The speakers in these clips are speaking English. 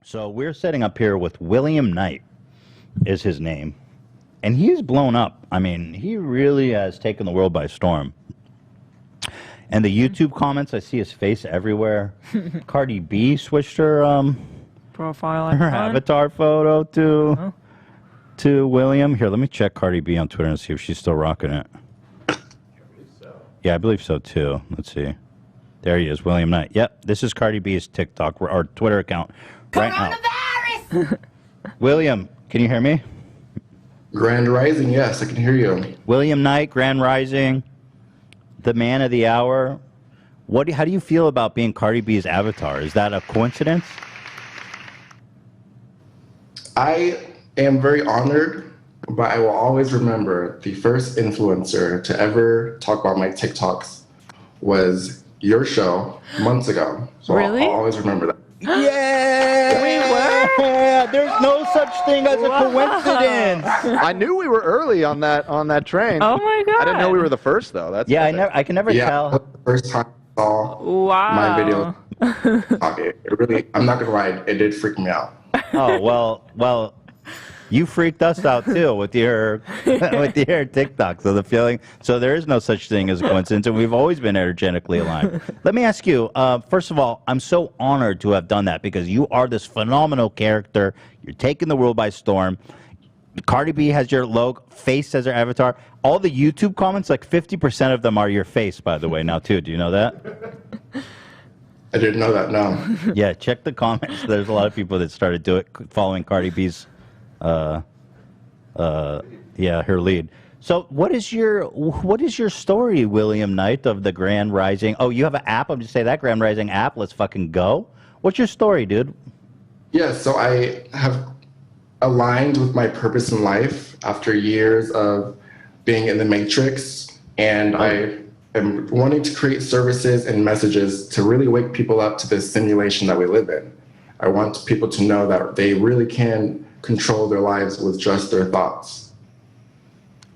So we're setting up here with William Knight, is his name, and he's blown up. I mean, he really has taken the world by storm. And the YouTube comments, I see his face everywhere. Cardi B switched her profile her icon. avatar photo to William. Here, let me check Cardi B on Twitter and see if she's still rocking it. Yeah, I believe so too. Let's see. There he is, William Knight. Yep, this is Cardi B's TikTok or Twitter account right now. William, can you hear me? Grand Rising, yes, I can hear you. William Knight, Grand Rising, the man of the hour. How do you feel about being Cardi B's avatar? Is that a coincidence? I am very honored, but I will always remember the first influencer to ever talk about my TikToks was your show months ago. So Really? I'll always remember that. Yeah! We were? There's no such thing as a coincidence. I knew we were early on that train. Oh my god! I didn't know we were the first though. That's Yeah, I can never Yeah, tell. that was the first time I saw my video. Okay, it really, I'm not gonna lie, it did freak me out. Oh well, you freaked us out too with your TikTok. So the feeling, so there is no such thing as a coincidence, and we've always been energetically aligned. Let me ask you, first of all, I'm so honored to have done that because you are this phenomenal character. You're taking the world by storm. Cardi B has your logo, face as her avatar. All the YouTube comments, like 50% of them are your face, by the way, now too. Do you know that? I didn't know that, no. Yeah, check the comments. There's a lot of people that started following Cardi B's her lead. So what is your story, William Knight, of the Grand Rising? Oh, you have an app? I'm just saying that Grand Rising app. Let's fucking go. What's your story, dude? Yeah, so I have aligned with my purpose in life after years of being in the matrix, and I am wanting to create services and messages to really wake people up to this simulation that we live in. I want people to know that they really can control their lives with just their thoughts.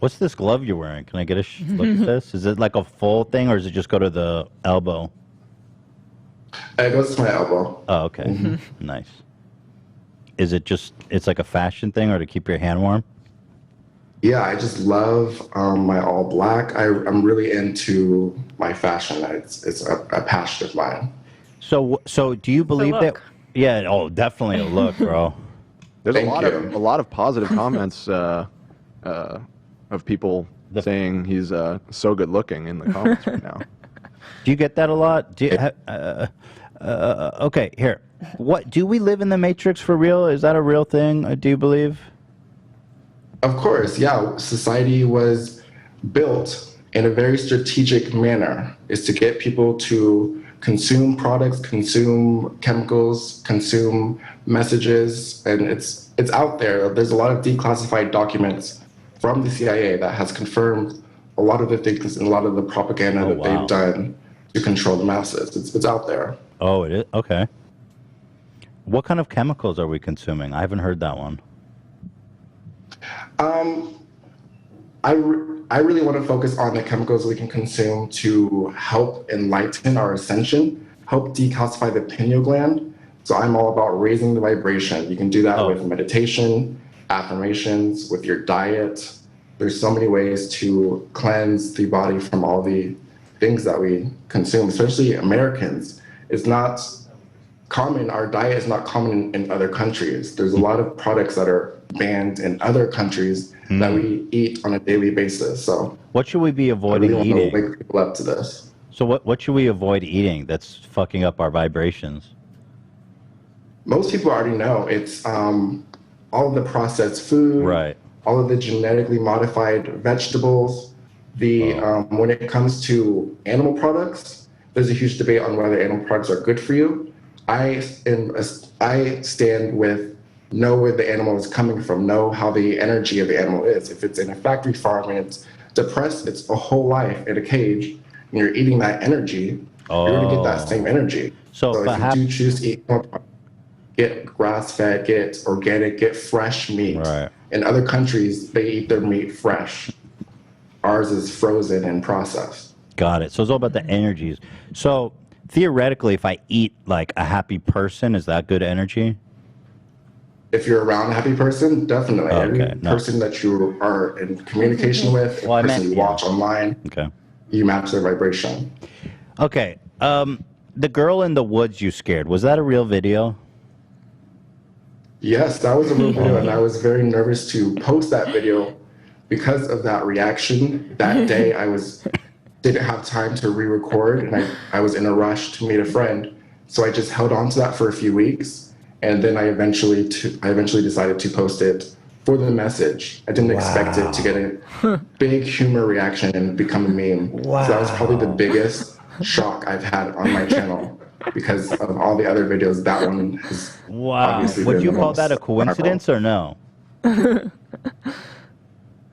What's this glove you're wearing? Can I get a look at this? Is it like a full thing, or does it just go to the elbow? It goes to my elbow. Oh, okay. Nice. Is it it's like a fashion thing or to keep your hand warm? Yeah, I just love my all black. I'm really into my fashion. It's a passion of mine. So do you believe that? Yeah, oh, definitely a look, bro. There's Thank a lot of positive comments of people saying he's so good looking in the comments right now. Do you get that a lot? Do you, okay, here. What do we live in the Matrix for real? Is that a real thing? Do you believe? Of course, yeah. Society was built in a very strategic manner, is to get people to consume products, consume chemicals, consume messages, and it's out there. There's a lot of declassified documents from the CIA that has confirmed a lot of the things and a lot of the propaganda that they've done to control the masses. It's out there. Oh, it is? Okay. What kind of chemicals are we consuming? I haven't heard that one. I really want to focus on the chemicals we can consume to help enlighten our ascension, help decalcify the pineal gland. So I'm all about raising the vibration. You can do that with meditation, affirmations, with your diet. There's so many ways to cleanse the body from all the things that we consume, especially Americans. It's not common, our diet is not common in other countries. There's a lot of products that are banned in other countries that we eat on a daily basis. So what should we be avoiding I really eating? want to wake people up to this. So what should we avoid eating that's fucking up our vibrations? Most people already know it's all of the processed food, right? All of the genetically modified vegetables. When it comes to animal products, there's a huge debate on whether animal products are good for you. I stand with know where the animal is coming from, know how the energy of the animal is. If it's in a factory farm and it's depressed its a whole life in a cage, and you're eating that energy, you're going to get that same energy. So if you do choose to eat more, get grass-fed, get organic, get fresh meat. Right. In other countries, they eat their meat fresh. Ours is frozen and processed. Got it. So it's all about the energies. So theoretically, if I eat like a happy person, is that good energy? if you're around a happy person, definitely. Okay, Every no. person that you are in communication with, Well, I a person meant- you watch online, Okay. you match their vibration. Okay. The girl in the woods you scared, was that a real video? Yes, that was a real video, and I was very nervous to post that video because of that reaction. That day, didn't have time to re-record, and I was in a rush to meet a friend, so I just held on to that for a few weeks, and then I eventually decided to post it for the message. I didn't expect it to get a big humor reaction and become a meme. So that was probably the biggest shock I've had on my channel because of all the other videos. That one has Wow. obviously Would been you the call most that a viral. coincidence or no?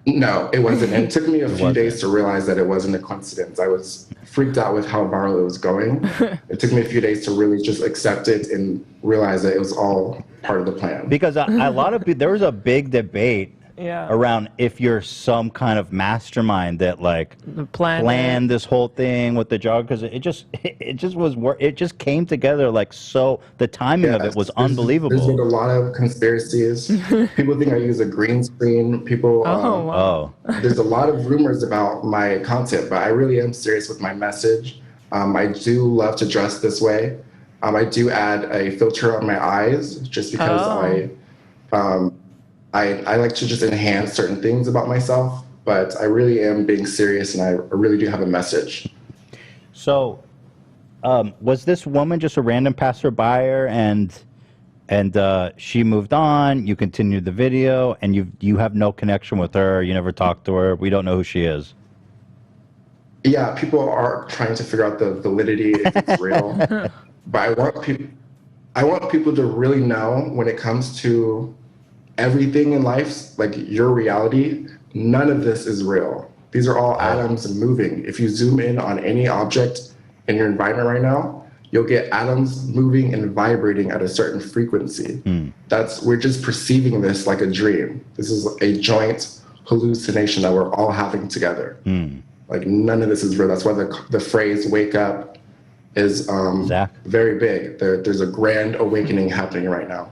No, it wasn't. And it took me a few wasn't. days to realize that it wasn't a coincidence. I was freaked out with how viral it was going. It took me a few days to really just accept it and realize that it was all part of the plan. Because a lot of people, there was a big debate Yeah. around if you're some kind of mastermind that like The plan. planned this whole thing with the jog, because it just came together like so. The timing of it was There's been a unbelievable. lot of conspiracies. People think I use a green screen. People, Oh, wow. Oh, there's a lot of rumors about my content, but I really am serious with my message. I do love to dress this way. I do add a filter on my eyes just because I like to just enhance certain things about myself, but I really am being serious, and I really do have a message. so was this woman just a random passerby, and she moved on? You continued the video, and you have no connection with her. You never talked to her. We don't know who she is. Yeah, people are trying to figure out the validity if it's real, but I want people to really know when it comes to everything in life, like your reality, none of this is real. These are all atoms moving. If you zoom in on any object in your environment right now, you'll get atoms moving and vibrating at a certain frequency. We're just perceiving this like a dream. This is a joint hallucination that we're all having together. Like none of this is real. That's why the phrase "wake up" is Zach? very big. There's a grand awakening happening right now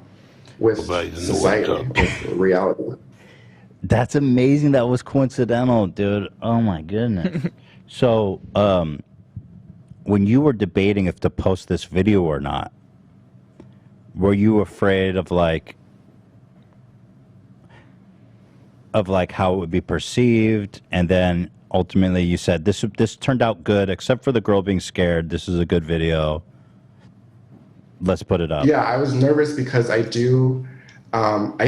with society, with reality. That's amazing. That was coincidental, dude. Oh my goodness. So, when you were debating if to post this video or not, were you afraid of like how it would be perceived? And then ultimately you said this turned out good, except for the girl being scared. This is a good video. Let's put it up. Yeah, I was nervous because I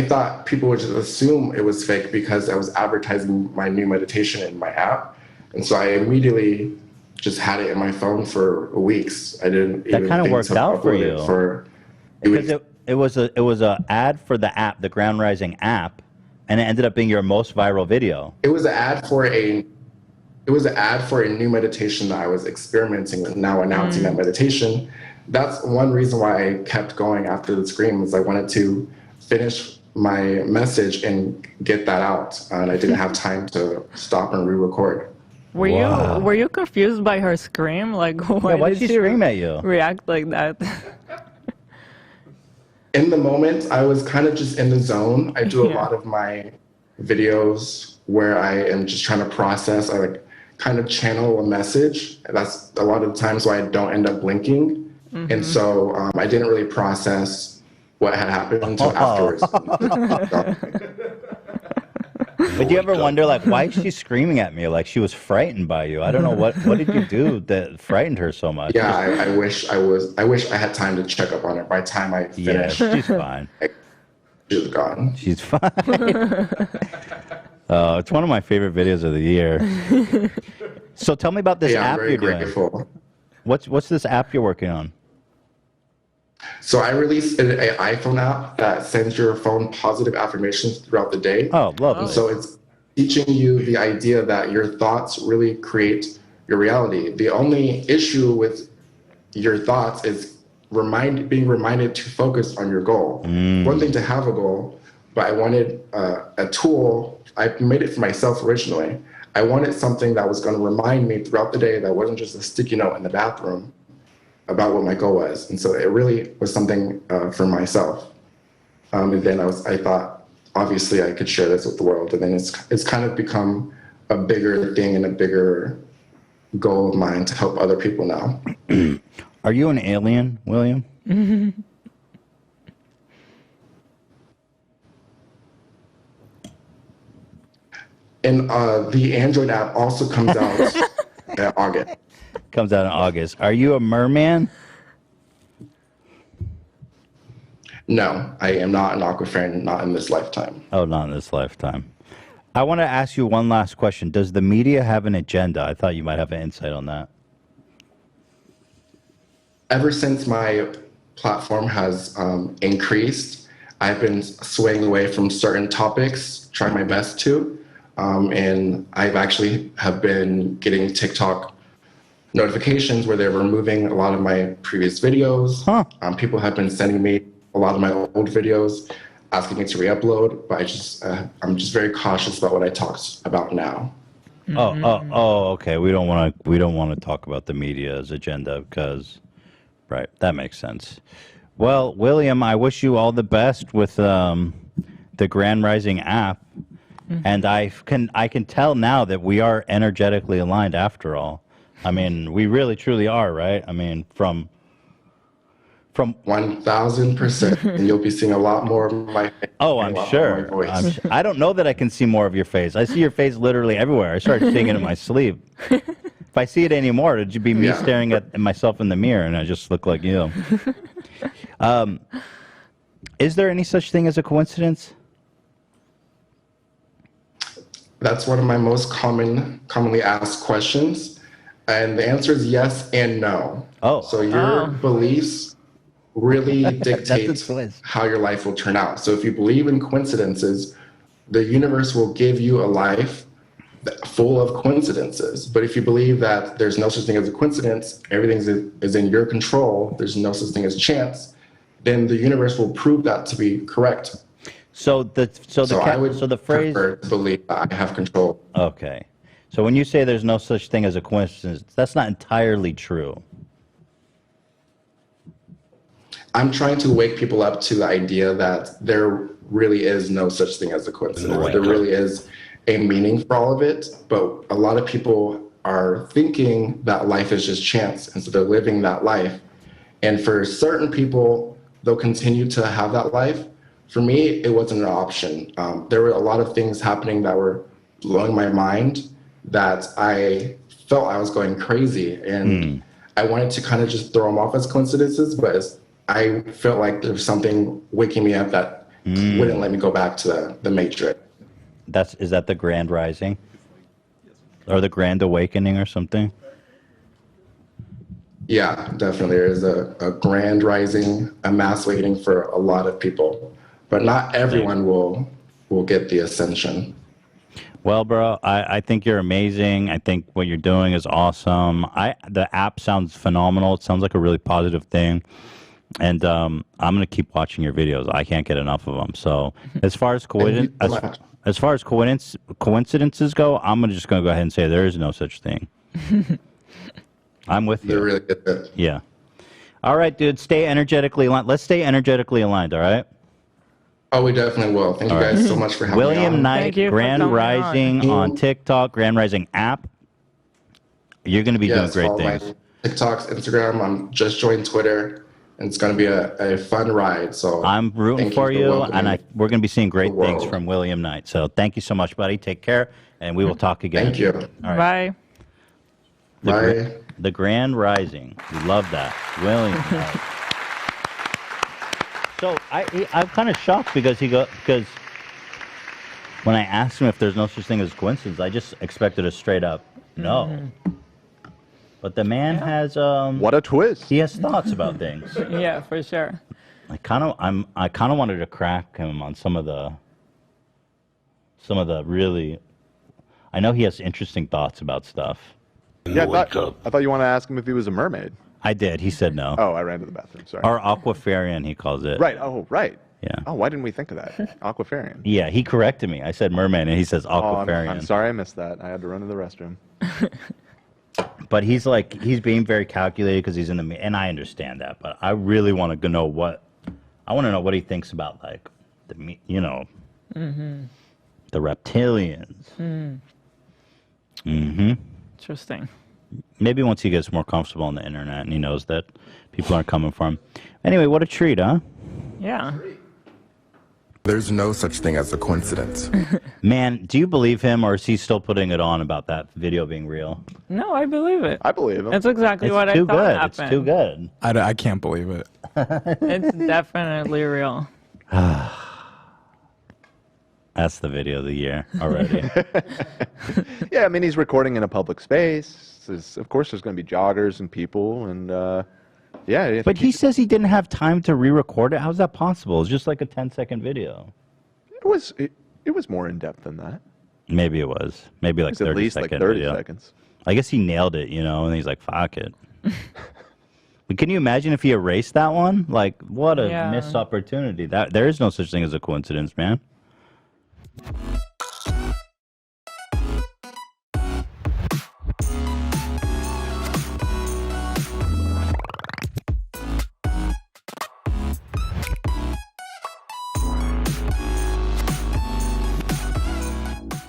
thought people would just assume it was fake because I was advertising my new meditation in my app. And so I immediately just had it in my phone for weeks. I didn't even kind of think worked to out for upload you. it for Because it was a ad for the app, the Ground Rising app, and it ended up being your most viral video. It was an ad for a new meditation that I was experimenting with, now announcing that meditation. That's one reason why I kept going after the scream, was I wanted to finish my message and get that out, and I didn't have time to stop and re-record. Were you confused by her scream? Like, Why'd she scream at you? react like that? In the moment, I was kind of just in the zone. I do a lot of my videos where I am just trying to process. I like kind of channel a message. That's a lot of times why I don't end up blinking. And so I didn't really process what had happened until afterwards. But do you ever wonder, like, why is she screaming at me? Like she was frightened by you. I don't know what did you do that frightened her so much? Yeah, I wish I had time to check up on her. By the time I Yeah, finished, she's fine. she was gone. She's fine. It's one of my favorite videos of the year. So tell me about this Yeah, I'm app very you're doing. grateful. What's this app you're working on? So I released an iPhone app that sends your phone positive affirmations throughout the day. Oh, lovely. So it's teaching you the idea that your thoughts really create your reality. The only issue with your thoughts is being reminded to focus on your goal. One thing to have a goal, but I wanted a tool. I made it for myself originally. I wanted something that was going to remind me throughout the day that wasn't just a sticky note in the bathroom about what my goal was. And so it really was something for myself. And then I thought, obviously, I could share this with the world. And then it's kind of become a bigger thing and a bigger goal of mine to help other people now. Are you an alien, William? And the Android app also comes out in August. Comes out in August. Are you a merman? No, I am not an Aquafarian, not in this lifetime. Oh, not in this lifetime. I want to ask you one last question. Does the media have an agenda? I thought you might have an insight on that. Ever since my platform has increased, I've been swaying away from certain topics, trying my best to. And I've actually have been getting TikTok notifications where they're removing a lot of my previous videos. People have been sending me a lot of my old videos, asking me to re-upload, but I'm just very cautious about what I talk about now. Okay. We don't want to talk about the media's agenda because, right? That makes sense. Well, William, I wish you all the best with the Grand Rising app. And I can tell now that we are energetically aligned after all. I mean, we really truly are, right? I mean, from 1000%, and you'll be seeing a lot more of my face. I'm sure. I don't know that I can see more of your face. I see your face literally everywhere. I started seeing it in my sleep. If I see it anymore, it'd be me staring at myself in the mirror, and I just look like you. Is there any such thing as a coincidence? That's one of my most commonly asked questions. And the answer is yes and no. So your beliefs really dictate how your life will turn out. So if you believe in coincidences, the universe will give you a life full of coincidences. But if you believe that there's no such thing as a coincidence, everything is in your control, there's no such thing as chance, then the universe will prove that to be correct. So the phrase prefer to believe that I have control. Okay. So when you say there's no such thing as a coincidence, that's not entirely true. I'm trying to wake people up to the idea that there really is no such thing as a coincidence. Right. There really is a meaning for all of it, but a lot of people are thinking that life is just chance, and so they're living that life. And for certain people, they'll continue to have that life. For me, it wasn't an option. There were a lot of things happening that were blowing my mind that I felt I was going crazy. And I wanted to kind of just throw them off as coincidences, but I felt like there was something waking me up that wouldn't let me go back to the matrix. Is that the Grand Rising? Or the Grand Awakening or something? Yeah, definitely. There is a Grand Rising, a mass awakening for a lot of people. But not everyone will get the ascension. Well, bro, I think you're amazing. I think what you're doing is awesome. The app sounds phenomenal. It sounds like a really positive thing. And I'm going to keep watching your videos. I can't get enough of them. So as far as coincidences go, I'm just going to go ahead and say there is no such thing. I'm with you. They're really good. Yeah. All right, dude. Stay energetically aligned. Let's stay energetically aligned, all right? Oh, we definitely will. Thank you guys so much for having me on. William Knight, Grand Rising on TikTok, Grand Rising app. You're going to be doing great things. My TikToks, Instagram. I'm just joined Twitter, and it's going to be a fun ride. So I'm rooting for you, and we're going to be seeing great things from William Knight. So thank you so much, buddy. Take care, and we will talk again. Thank you. All right. Bye. Bye. The Grand Rising. We love that. William Knight. So I'm kind of shocked because when I asked him if there's no such thing as coincidence, I just expected a straight up no. But the man has what a twist. He has thoughts about things. Yeah, for sure. I kind of wanted to crack him on some of the really. I know he has interesting thoughts about stuff. Yeah, I thought you wanted to ask him if he was a mermaid. I did. He said no. Oh, I ran to the bathroom. Sorry. Or aquafarian, he calls it. Right. Oh, right. Yeah. Oh, why didn't we think of that? Aquafarian. Yeah, he corrected me. I said merman, and he says aquafarian. I'm sorry I missed that. I had to run to the restroom. But he's being very calculated because he's in the, and I understand that. But I really want to know what he thinks about like you know, the reptilians. Interesting. Maybe once he gets more comfortable on the internet and he knows that people aren't coming for him. Anyway, what a treat, huh? Yeah. There's no such thing as a coincidence. Man, do you believe him, or is he still putting it on about that video being real? No, I believe it. I believe him. It's exactly It's what I too thought good. happened. It's too good. I can't believe it. It's definitely real. That's the video of the year already. Yeah, I mean, he's recording in a public space. Of course, there's going to be joggers and people, and yeah. I But think he says he didn't have time to re-record it. How's that possible? It's just like a 10-second video. it was more in depth than that. Maybe it was. Maybe like It's at 30 least like second 30 video. seconds. I guess he nailed it, you know, and he's like, fuck it. But can you imagine if he erased that one? Like, what a Yeah. missed opportunity. There is no such thing as a coincidence, man.